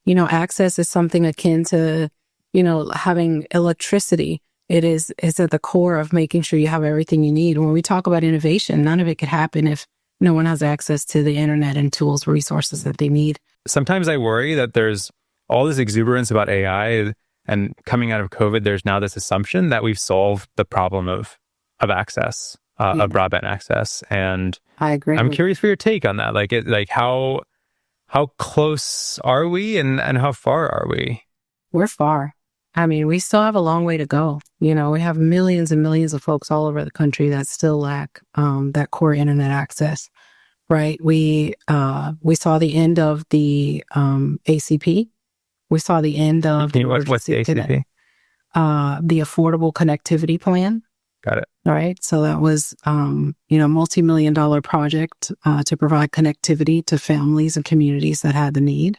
access is something akin to, having electricity. It's at the core of making sure you have everything you need. When we talk about innovation, none of it could happen if no one has access to the internet and tools, resources that they need. Sometimes I worry that there's all this exuberance about AI, and coming out of COVID, there's now this assumption that we've solved the problem of access, of broadband access. And I agree. I'm curious for your take on that. Like how close are we, and how far are we? We're far. I mean, we still have a long way to go. We have millions and millions of folks all over the country that still lack that core internet access, right? We saw the end of the ACP. We saw the end of what's the ACP? The Affordable Connectivity Plan. Got it. All right. So that was, multi-million-dollar project to provide connectivity to families and communities that had the need.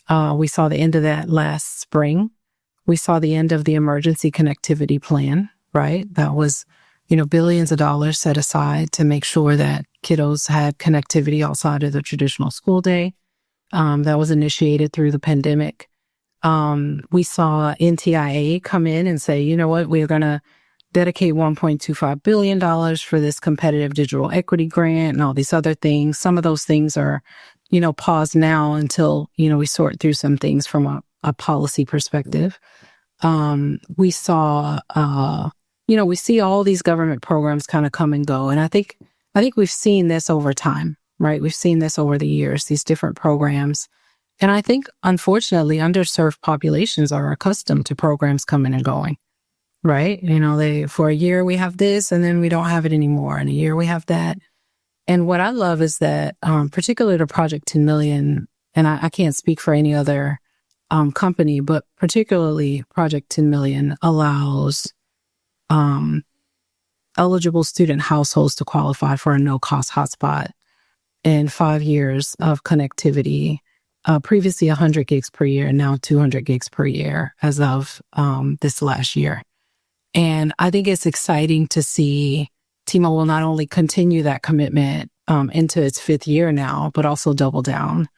We saw the end of that last spring. We saw the end of the Emergency Connectivity Plan, right? That was, billions of dollars set aside to make sure that kiddos had connectivity outside of the traditional school day. That was initiated through the pandemic. We saw NTIA come in and say, you know what, we're going to dedicate $1.25 billion for this competitive digital equity grant and all these other things. Some of those things are, paused now until, we sort through some things from a policy perspective. We saw, we see all these government programs kind of come and go. And I think we've seen this over time, right? We've seen this over the years, these different programs. And I think, unfortunately, underserved populations are accustomed to programs coming and going, right? For a year we have this and then we don't have it anymore. And a year we have that. And what I love is that, particularly to Project 10 Million, and I can't speak for any other company, but particularly Project 10 Million allows eligible student households to qualify for a no-cost hotspot in 5 years of connectivity. Previously 100 gigs per year, now 200 gigs per year as of this last year. And I think it's exciting to see T-Mobile not only continue that commitment into its 5th year now, but also double down,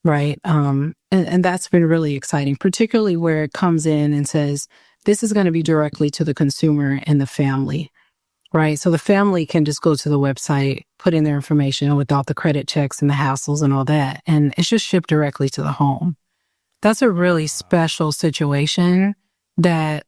right? And that's been really exciting, particularly where it comes in and says, this is going to be directly to the consumer and the family, right? So the family can just go to the website, put in their information without the credit checks and the hassles and all that. And it's just shipped directly to the home. That's a really special situation that,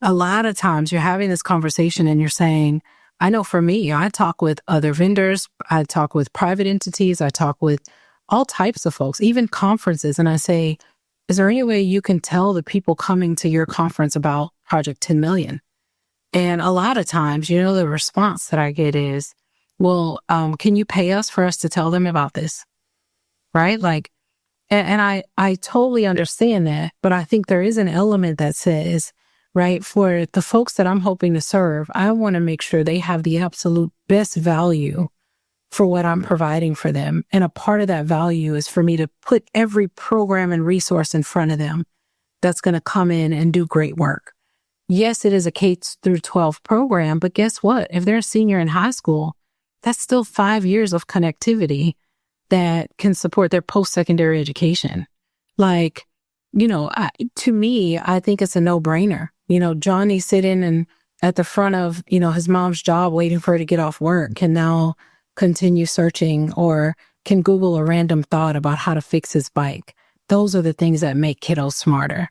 a lot of times you're having this conversation and you're saying, I know for me, I talk with other vendors, I talk with private entities, I talk with all types of folks, even conferences. And I say, is there any way you can tell the people coming to your conference about Project 10 Million? And a lot of times, the response that I get is, well, can you pay us for us to tell them about this? Right? And I totally understand that, but I think there is an element that says, right, for the folks that I'm hoping to serve, I want to make sure they have the absolute best value for what I'm providing for them. And a part of that value is for me to put every program and resource in front of them that's going to come in and do great work. Yes, it is a K through 12 program, but guess what? If they're a senior in high school, that's still 5 years of connectivity that can support their post-secondary education. To me, I think it's a no-brainer. Johnny sitting and at the front of, his mom's job waiting for her to get off work can now continue searching or can Google a random thought about how to fix his bike. Those are the things that make kiddos smarter.